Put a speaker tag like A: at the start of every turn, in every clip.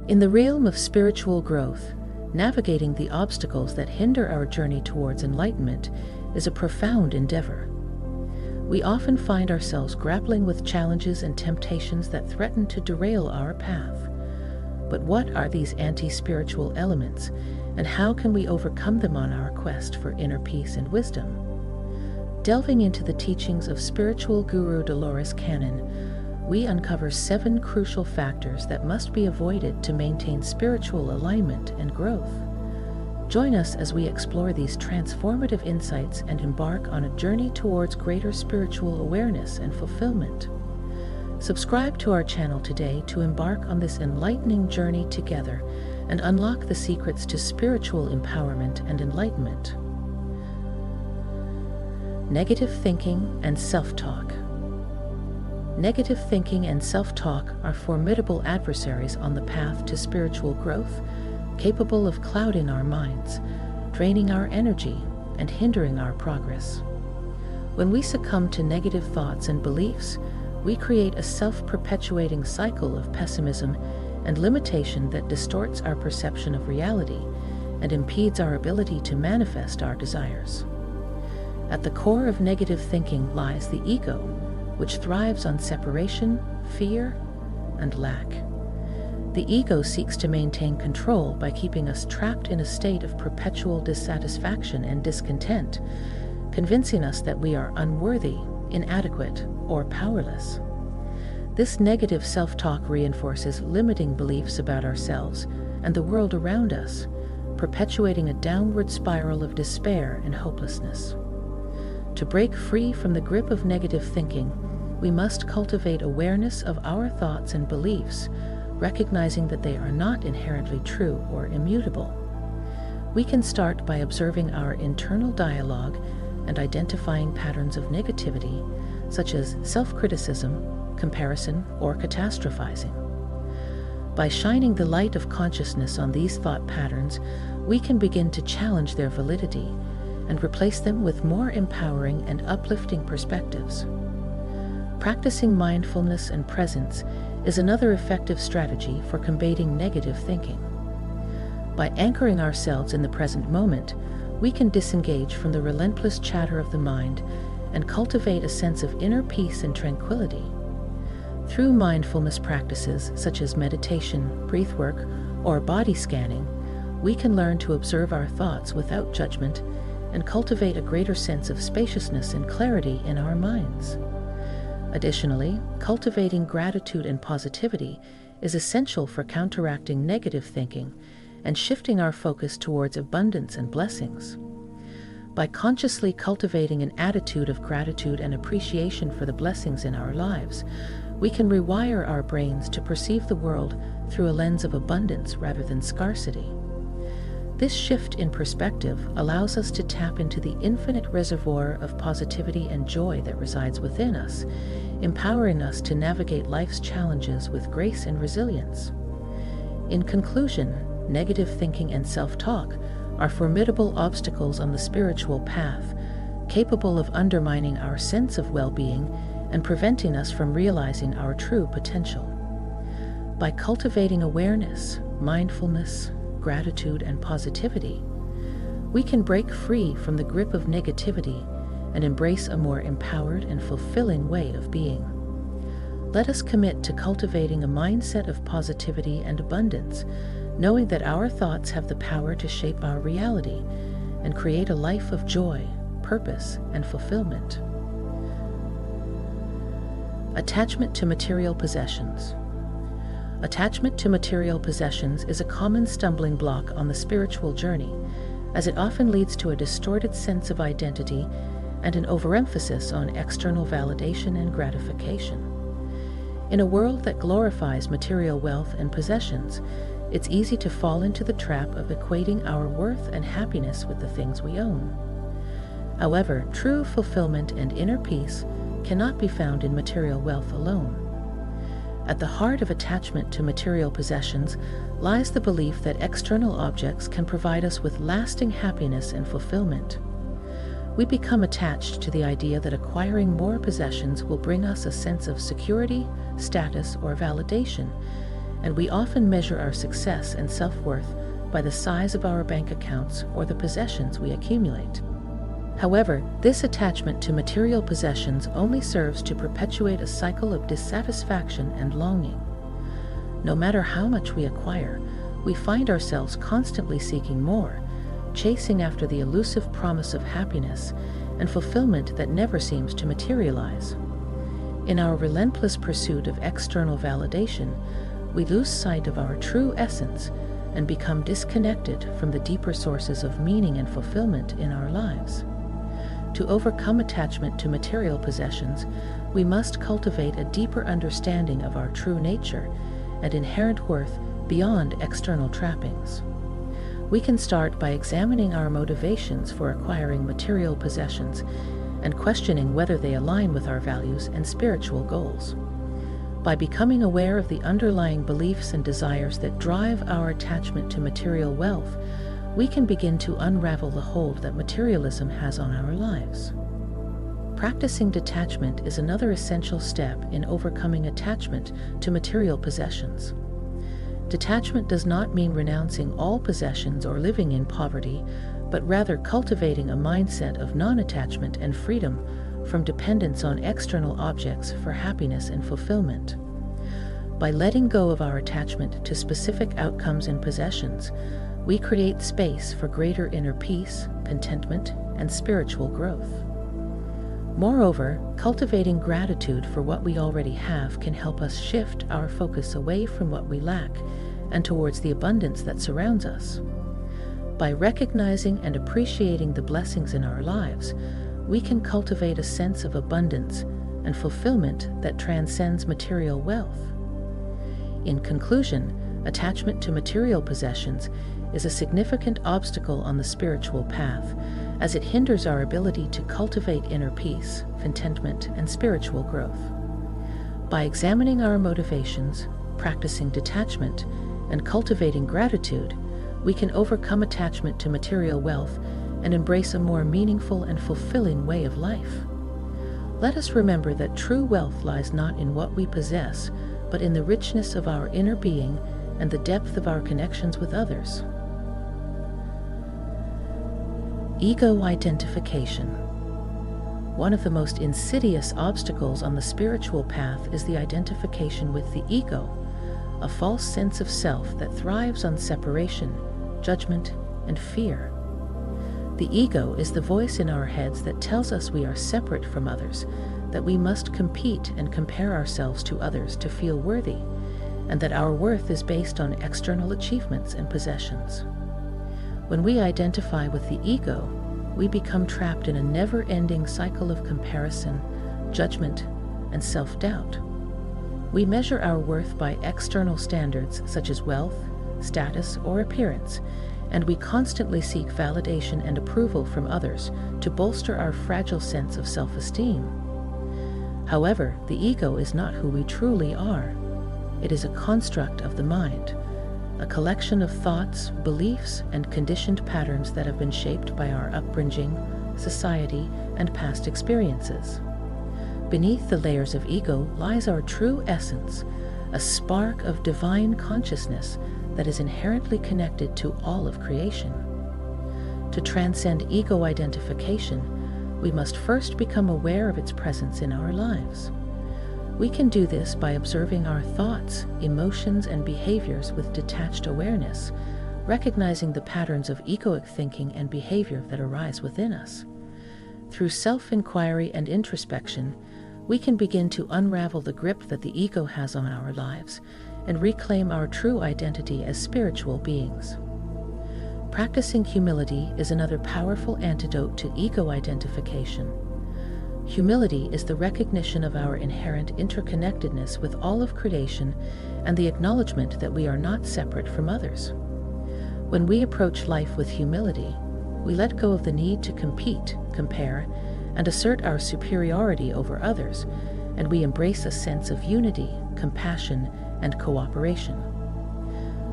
A: In the realm of spiritual growth, navigating the obstacles that hinder our journey towards enlightenment is a profound endeavor. We often find ourselves grappling with challenges and temptations that threaten to derail our path. But what are these anti-spiritual elements, and how can we overcome them on our quest for inner peace and wisdom? Delving into the teachings of spiritual guru Dolores Cannon, we uncover 7 crucial factors that must be avoided to maintain spiritual alignment and growth. Join us as we explore these transformative insights and embark on a journey towards greater spiritual awareness and fulfillment. Subscribe to our channel today to embark on this enlightening journey together and unlock the secrets to spiritual empowerment and enlightenment. Negative thinking and self-talk. Negative thinking and self-talk are formidable adversaries on the path to spiritual growth, capable of clouding our minds, draining our energy, and hindering our progress. When we succumb to negative thoughts and beliefs, we create a self-perpetuating cycle of pessimism and limitation that distorts our perception of reality and impedes our ability to manifest our desires. At the core of negative thinking lies the ego, which thrives on separation, fear, and lack. The ego seeks to maintain control by keeping us trapped in a state of perpetual dissatisfaction and discontent, convincing us that we are unworthy, inadequate, or powerless. This negative self-talk reinforces limiting beliefs about ourselves and the world around us, perpetuating a downward spiral of despair and hopelessness. To break free from the grip of negative thinking, we must cultivate awareness of our thoughts and beliefs, recognizing that they are not inherently true or immutable. We can start by observing our internal dialogue and identifying patterns of negativity, such as self-criticism, comparison, or catastrophizing. By shining the light of consciousness on these thought patterns, we can begin to challenge their validity and replace them with more empowering and uplifting perspectives. Practicing mindfulness and presence is another effective strategy for combating negative thinking. By anchoring ourselves in the present moment, we can disengage from the relentless chatter of the mind and cultivate a sense of inner peace and tranquility. Through mindfulness practices such as meditation, breathwork, or body scanning, we can learn to observe our thoughts without judgment and cultivate a greater sense of spaciousness and clarity in our minds. Additionally, cultivating gratitude and positivity is essential for counteracting negative thinking and shifting our focus towards abundance and blessings. By consciously cultivating an attitude of gratitude and appreciation for the blessings in our lives, we can rewire our brains to perceive the world through a lens of abundance rather than scarcity. This shift in perspective allows us to tap into the infinite reservoir of positivity and joy that resides within us, empowering us to navigate life's challenges with grace and resilience. In conclusion, negative thinking and self-talk are formidable obstacles on the spiritual path, capable of undermining our sense of well-being and preventing us from realizing our true potential. By cultivating awareness, mindfulness, gratitude, and positivity, we can break free from the grip of negativity and embrace a more empowered and fulfilling way of being. Let us commit to cultivating a mindset of positivity and abundance, knowing that our thoughts have the power to shape our reality and create a life of joy, purpose, and fulfillment. Attachment to material possessions. Attachment to material possessions is a common stumbling block on the spiritual journey, as it often leads to a distorted sense of identity and an overemphasis on external validation and gratification. In a world that glorifies material wealth and possessions, it's easy to fall into the trap of equating our worth and happiness with the things we own. However, true fulfillment and inner peace cannot be found in material wealth alone. At the heart of attachment to material possessions lies the belief that external objects can provide us with lasting happiness and fulfillment. We become attached to the idea that acquiring more possessions will bring us a sense of security, status, or validation, and we often measure our success and self-worth by the size of our bank accounts or the possessions we accumulate. However, this attachment to material possessions only serves to perpetuate a cycle of dissatisfaction and longing. No matter how much we acquire, we find ourselves constantly seeking more, chasing after the elusive promise of happiness and fulfillment that never seems to materialize. In our relentless pursuit of external validation, we lose sight of our true essence and become disconnected from the deeper sources of meaning and fulfillment in our lives. To overcome attachment to material possessions, we must cultivate a deeper understanding of our true nature and inherent worth beyond external trappings. We can start by examining our motivations for acquiring material possessions and questioning whether they align with our values and spiritual goals. By becoming aware of the underlying beliefs and desires that drive our attachment to material wealth, we can begin to unravel the hold that materialism has on our lives. Practicing detachment is another essential step in overcoming attachment to material possessions. Detachment does not mean renouncing all possessions or living in poverty, but rather cultivating a mindset of non-attachment and freedom from dependence on external objects for happiness and fulfillment. By letting go of our attachment to specific outcomes and possessions, we create space for greater inner peace, contentment, and spiritual growth. Moreover, cultivating gratitude for what we already have can help us shift our focus away from what we lack and towards the abundance that surrounds us. By recognizing and appreciating the blessings in our lives, we can cultivate a sense of abundance and fulfillment that transcends material wealth. In conclusion, attachment to material possessions is a significant obstacle on the spiritual path, as it hinders our ability to cultivate inner peace, contentment, and spiritual growth. By examining our motivations, practicing detachment, and cultivating gratitude, we can overcome attachment to material wealth and embrace a more meaningful and fulfilling way of life. Let us remember that true wealth lies not in what we possess, but in the richness of our inner being and the depth of our connections with others. Ego identification. One of the most insidious obstacles on the spiritual path is the identification with the ego, a false sense of self that thrives on separation, judgment, and fear. The ego is the voice in our heads that tells us we are separate from others, that we must compete and compare ourselves to others to feel worthy, and that our worth is based on external achievements and possessions. When we identify with the ego, we become trapped in a never-ending cycle of comparison, judgment, and self-doubt. We measure our worth by external standards such as wealth, status, or appearance, and we constantly seek validation and approval from others to bolster our fragile sense of self-esteem. However, the ego is not who we truly are. It is a construct of the mind, a collection of thoughts, beliefs, and conditioned patterns that have been shaped by our upbringing, society, and past experiences. Beneath the layers of ego lies our true essence, a spark of divine consciousness that is inherently connected to all of creation. To transcend ego identification, we must first become aware of its presence in our lives. We can do this by observing our thoughts, emotions, and behaviors with detached awareness, recognizing the patterns of egoic thinking and behavior that arise within us. Through self-inquiry and introspection, we can begin to unravel the grip that the ego has on our lives and reclaim our true identity as spiritual beings. Practicing humility is another powerful antidote to ego identification. Humility is the recognition of our inherent interconnectedness with all of creation and the acknowledgement that we are not separate from others. When we approach life with humility, we let go of the need to compete, compare, and assert our superiority over others, and we embrace a sense of unity, compassion, and cooperation.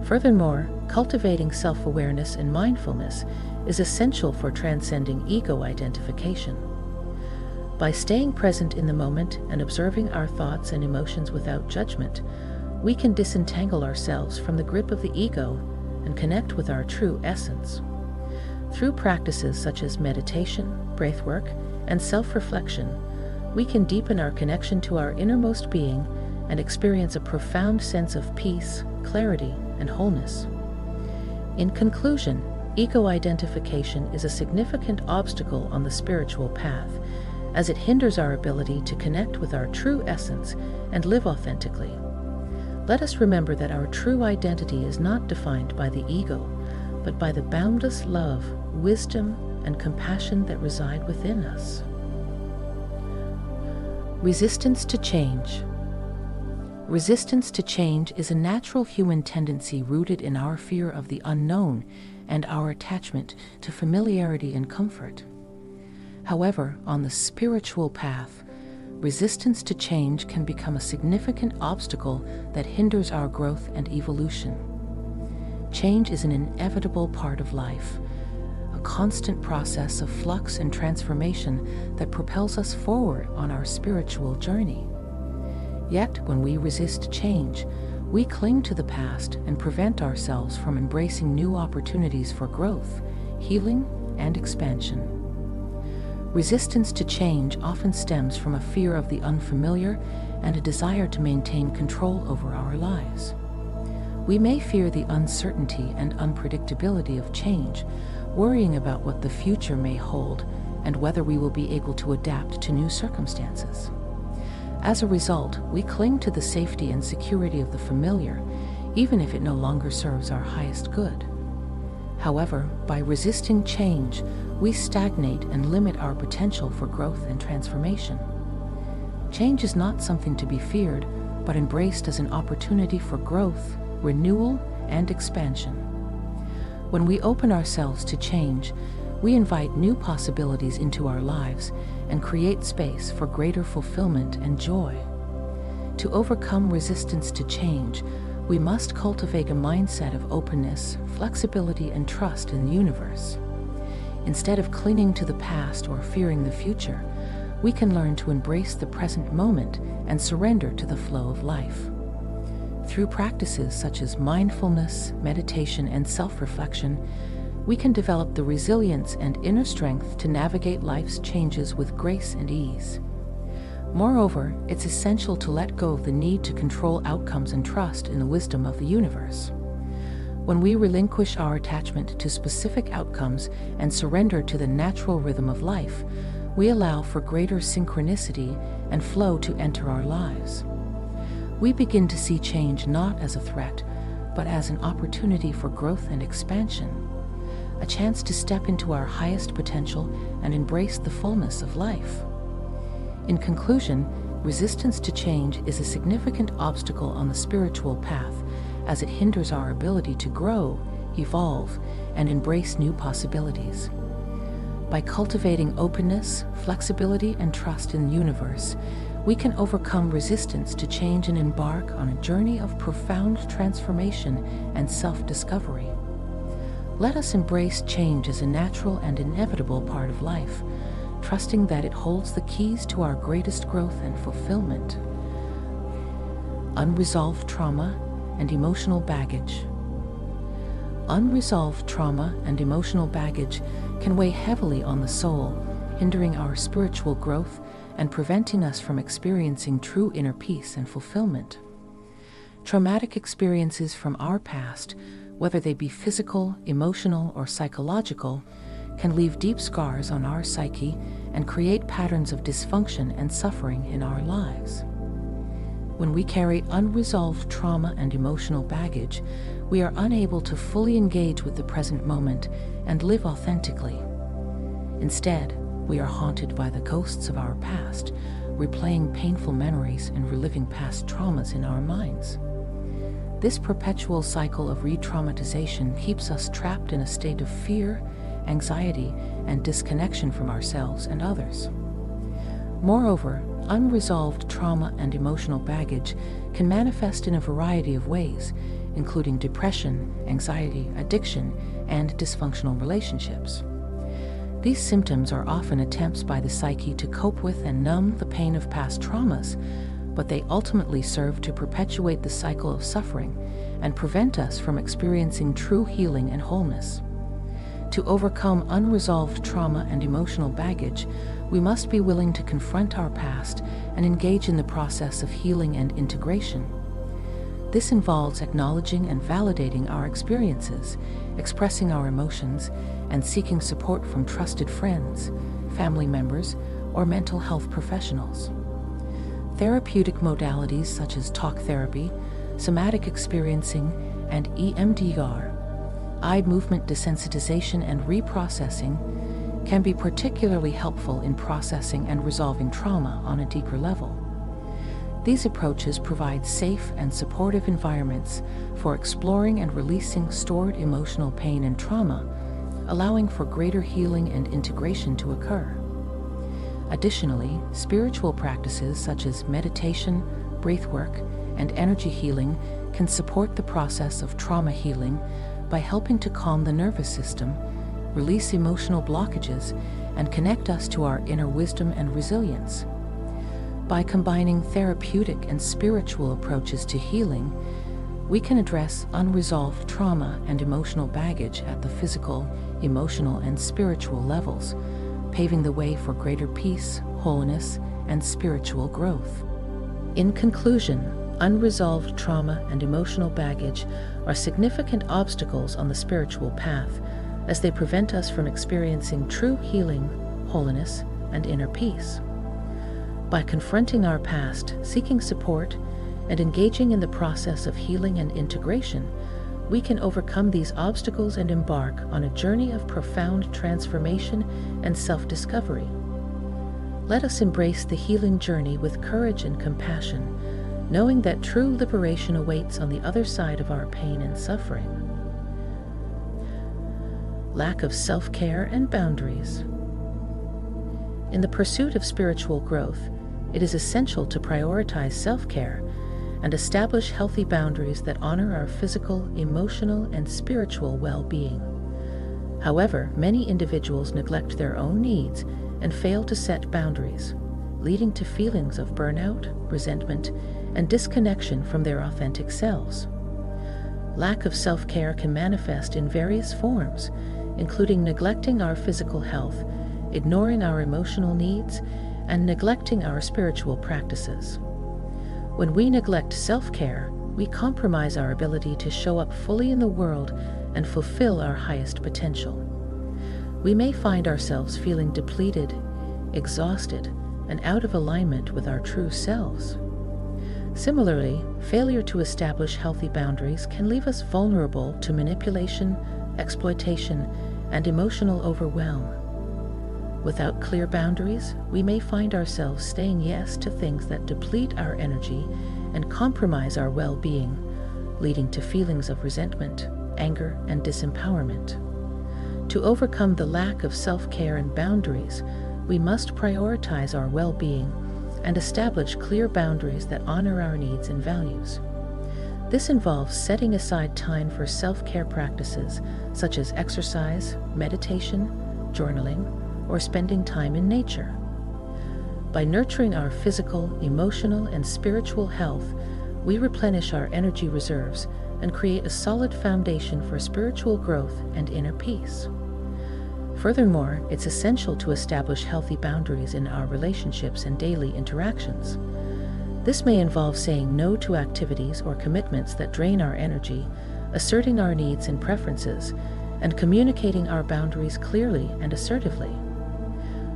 A: Furthermore, cultivating self-awareness and mindfulness is essential for transcending ego identification. By staying present in the moment and observing our thoughts and emotions without judgment, we can disentangle ourselves from the grip of the ego and connect with our true essence. Through practices such as meditation, breathwork, and self-reflection, we can deepen our connection to our innermost being and experience a profound sense of peace, clarity, and wholeness. In conclusion, ego identification is a significant obstacle on the spiritual path, as it hinders our ability to connect with our true essence and live authentically. Let us remember that our true identity is not defined by the ego, but by the boundless love, wisdom, and compassion that reside within us. Resistance to change. Resistance to change is a natural human tendency rooted in our fear of the unknown and our attachment to familiarity and comfort. However, on the spiritual path, resistance to change can become a significant obstacle that hinders our growth and evolution. Change is an inevitable part of life, a constant process of flux and transformation that propels us forward on our spiritual journey. Yet, when we resist change, we cling to the past and prevent ourselves from embracing new opportunities for growth, healing, and expansion. Resistance to change often stems from a fear of the unfamiliar and a desire to maintain control over our lives. We may fear the uncertainty and unpredictability of change, worrying about what the future may hold and whether we will be able to adapt to new circumstances. As a result, we cling to the safety and security of the familiar, even if it no longer serves our highest good. However, by resisting change, we stagnate and limit our potential for growth and transformation. Change is not something to be feared, but embraced as an opportunity for growth, renewal, and expansion. When we open ourselves to change, we invite new possibilities into our lives and create space for greater fulfillment and joy. To overcome resistance to change, we must cultivate a mindset of openness, flexibility, and trust in the universe. Instead of clinging to the past or fearing the future, we can learn to embrace the present moment and surrender to the flow of life. Through practices such as mindfulness, meditation, and self-reflection, we can develop the resilience and inner strength to navigate life's changes with grace and ease. Moreover, it's essential to let go of the need to control outcomes and trust in the wisdom of the universe. When we relinquish our attachment to specific outcomes and surrender to the natural rhythm of life, we allow for greater synchronicity and flow to enter our lives. We begin to see change not as a threat, but as an opportunity for growth and expansion, a chance to step into our highest potential and embrace the fullness of life. In conclusion, resistance to change is a significant obstacle on the spiritual path, as it hinders our ability to grow, evolve, and embrace new possibilities. By cultivating openness, flexibility, and trust in the universe, we can overcome resistance to change and embark on a journey of profound transformation and self-discovery. Let us embrace change as a natural and inevitable part of life, trusting that it holds the keys to our greatest growth and fulfillment. Unresolved trauma and emotional baggage. Unresolved trauma and emotional baggage can weigh heavily on the soul, hindering our spiritual growth and preventing us from experiencing true inner peace and fulfillment. Traumatic experiences from our past, whether they be physical, emotional, or psychological, can leave deep scars on our psyche and create patterns of dysfunction and suffering in our lives. When we carry unresolved trauma and emotional baggage, we are unable to fully engage with the present moment and live authentically. Instead, we are haunted by the ghosts of our past, replaying painful memories and reliving past traumas in our minds. This perpetual cycle of re-traumatization keeps us trapped in a state of fear, anxiety, and disconnection from ourselves and others. Moreover, unresolved trauma and emotional baggage can manifest in a variety of ways, including depression, anxiety, addiction, and dysfunctional relationships. These symptoms are often attempts by the psyche to cope with and numb the pain of past traumas, but they ultimately serve to perpetuate the cycle of suffering and prevent us from experiencing true healing and wholeness. To overcome unresolved trauma and emotional baggage, we must be willing to confront our past and engage in the process of healing and integration. This involves acknowledging and validating our experiences, expressing our emotions, and seeking support from trusted friends, family members, or mental health professionals. Therapeutic modalities such as talk therapy, somatic experiencing, and EMDR, eye movement desensitization and reprocessing, can be particularly helpful in processing and resolving trauma on a deeper level. These approaches provide safe and supportive environments for exploring and releasing stored emotional pain and trauma, allowing for greater healing and integration to occur. Additionally, spiritual practices such as meditation, breathwork, and energy healing can support the process of trauma healing by helping to calm the nervous system, release emotional blockages, and connect us to our inner wisdom and resilience. By combining therapeutic and spiritual approaches to healing, we can address unresolved trauma and emotional baggage at the physical, emotional, and spiritual levels, paving the way for greater peace, wholeness, and spiritual growth. In conclusion, unresolved trauma and emotional baggage are significant obstacles on the spiritual path as they prevent us from experiencing true healing, wholeness, and inner peace. By confronting our past, seeking support, and engaging in the process of healing and integration, we can overcome these obstacles and embark on a journey of profound transformation and self-discovery. Let us embrace the healing journey with courage and compassion, knowing that true liberation awaits on the other side of our pain and suffering. Lack of self-care and boundaries. In the pursuit of spiritual growth, it is essential to prioritize self-care and establish healthy boundaries that honor our physical, emotional, and spiritual well-being. However, many individuals neglect their own needs and fail to set boundaries, leading to feelings of burnout, resentment, and disconnection from their authentic selves. Lack of self-care can manifest in various forms, including neglecting our physical health, ignoring our emotional needs, and neglecting our spiritual practices. When we neglect self-care, we compromise our ability to show up fully in the world and fulfill our highest potential. We may find ourselves feeling depleted, exhausted, and out of alignment with our true selves. Similarly, failure to establish healthy boundaries can leave us vulnerable to manipulation, exploitation, and emotional overwhelm. Without clear boundaries, we may find ourselves saying yes to things that deplete our energy and compromise our well-being, leading to feelings of resentment, anger, and disempowerment. To overcome the lack of self-care and boundaries, we must prioritize our well-being and establish clear boundaries that honor our needs and values. This involves setting aside time for self-care practices such as exercise, meditation, journaling, or spending time in nature. By nurturing our physical, emotional, and spiritual health, we replenish our energy reserves and create a solid foundation for spiritual growth and inner peace. Furthermore, it's essential to establish healthy boundaries in our relationships and daily interactions. This may involve saying no to activities or commitments that drain our energy, asserting our needs and preferences, and communicating our boundaries clearly and assertively.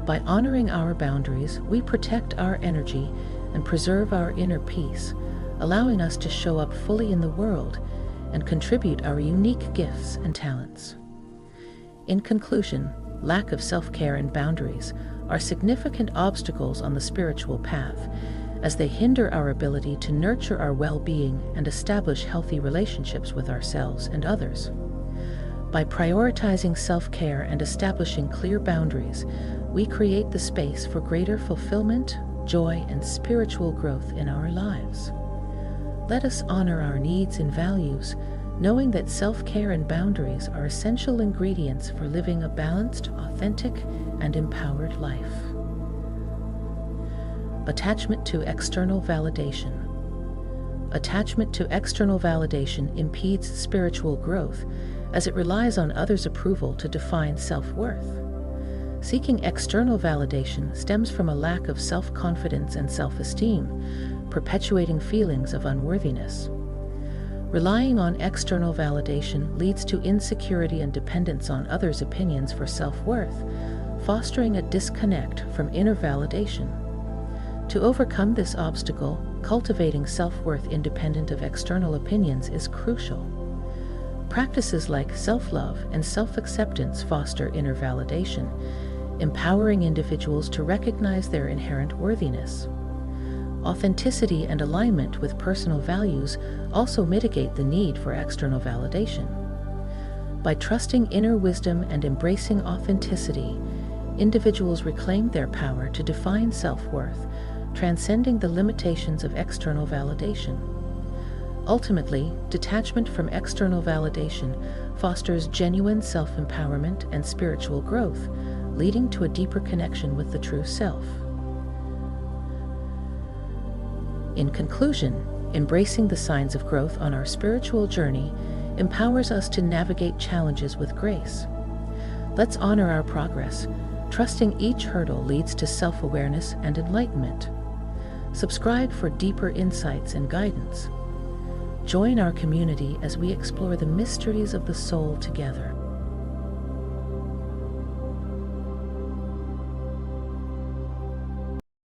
A: By honoring our boundaries, we protect our energy and preserve our inner peace, allowing us to show up fully in the world and contribute our unique gifts and talents. In conclusion, lack of self-care and boundaries are significant obstacles on the spiritual path, as they hinder our ability to nurture our well-being and establish healthy relationships with ourselves and others. By prioritizing self-care and establishing clear boundaries, we create the space for greater fulfillment, joy, and spiritual growth in our lives. Let us honor our needs and values, knowing that self-care and boundaries are essential ingredients for living a balanced, authentic, and empowered life. Attachment to external validation. Attachment to external validation impedes spiritual growth as it relies on others' approval to define self-worth. Seeking external validation stems from a lack of self-confidence and self-esteem, perpetuating feelings of unworthiness. Relying on external validation leads to insecurity and dependence on others' opinions for self-worth, fostering a disconnect from inner validation. To overcome this obstacle, cultivating self-worth independent of external opinions is crucial. Practices like self-love and self-acceptance foster inner validation, empowering individuals to recognize their inherent worthiness. Authenticity and alignment with personal values also mitigate the need for external validation. By trusting inner wisdom and embracing authenticity, individuals reclaim their power to define self-worth, transcending the limitations of external validation. Ultimately, detachment from external validation fosters genuine self-empowerment and spiritual growth, leading to a deeper connection with the true self. In conclusion, embracing the signs of growth on our spiritual journey empowers us to navigate challenges with grace. Let's honor our progress, trusting each hurdle leads to self-awareness and enlightenment. Subscribe for deeper insights and guidance. Join our community as we explore the mysteries of the soul together.